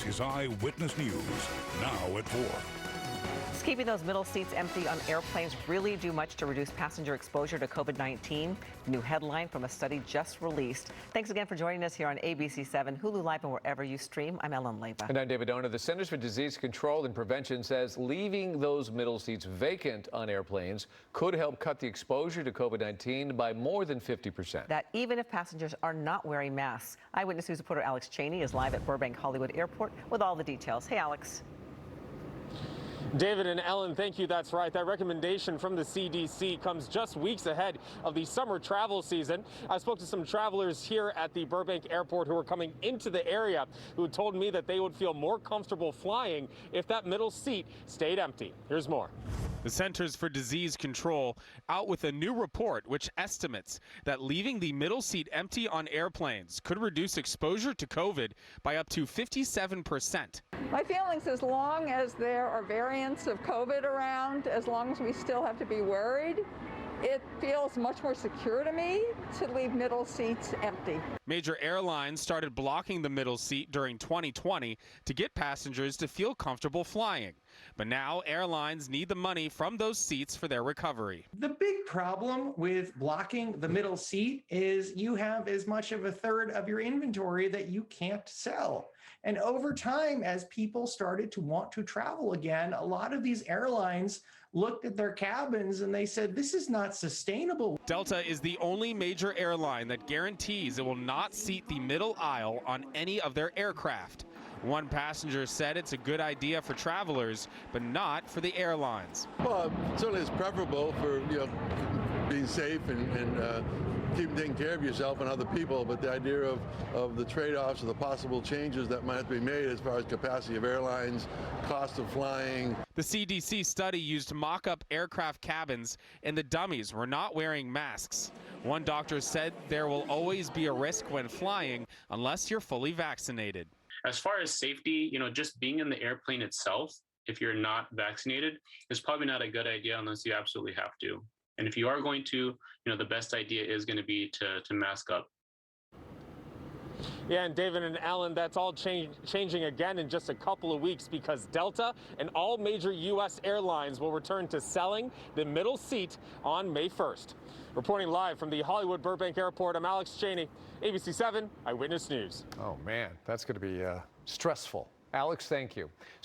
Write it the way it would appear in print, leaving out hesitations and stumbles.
This is Eyewitness News, now at 4. Does keeping those middle seats empty on airplanes really do much to reduce passenger exposure to COVID-19? New headline from a study just released. Thanks again for joining us here on ABC 7, Hulu Live, and wherever you stream. I'm Ellen Leyva. And I'm David Donor. The Centers for Disease Control and Prevention says leaving those middle seats vacant on airplanes could help cut the exposure to COVID-19 by more than 50%. That even if passengers are not wearing masks. Eyewitness News reporter Alex Cheney is live at Burbank Hollywood Airport with all the details. Hey, Alex. David and Ellen, thank you. That's right. That recommendation from the CDC comes just weeks ahead of the summer travel season. I spoke to some travelers here at the Burbank Airport who are coming into the area who told me that they would feel more comfortable flying if that middle seat stayed empty. Here's more. The Centers for Disease Control out with a new report which estimates that leaving the middle seat empty on airplanes could reduce exposure to COVID by up to 57%. My feelings, as long as there are variants of COVID around, as long as we still have to be worried, it feels much more secure to me to leave middle seats empty. Major airlines started blocking the middle seat during 2020 to get passengers to feel comfortable flying. But now airlines need the money from those seats for their recovery. The big problem with blocking the middle seat is you have as much of a third of your inventory that you can't sell. And over time, as people started to want to travel again, a lot of these airlines looked at their cabins and they said, this is not sustainable. Delta is the only major airline that guarantees it will not seat the middle aisle on any of their aircraft. One passenger said it's a good idea for travelers, but not for the airlines. Well, certainly it's preferable for being safe and taking care of yourself and other people, but the idea of the trade-offs or the possible changes that might have to be made as far as capacity of airlines, cost of flying. The CDC study used mock-up aircraft cabins, and the dummies were not wearing masks. One doctor said there will always be a risk when flying unless you're fully vaccinated. As far as safety, just being in the airplane itself, if you're not vaccinated, is probably not a good idea unless you absolutely have to. And if you are going to, the best idea is going to be to mask up. Yeah, and David and Ellen, that's all changing again in just a couple of weeks because Delta and all major U.S. airlines will return to selling the middle seat on May 1st. Reporting live from the Hollywood Burbank Airport, I'm Alex Cheney, ABC 7 Eyewitness News. Oh, man, that's going to be stressful. Alex, thank you.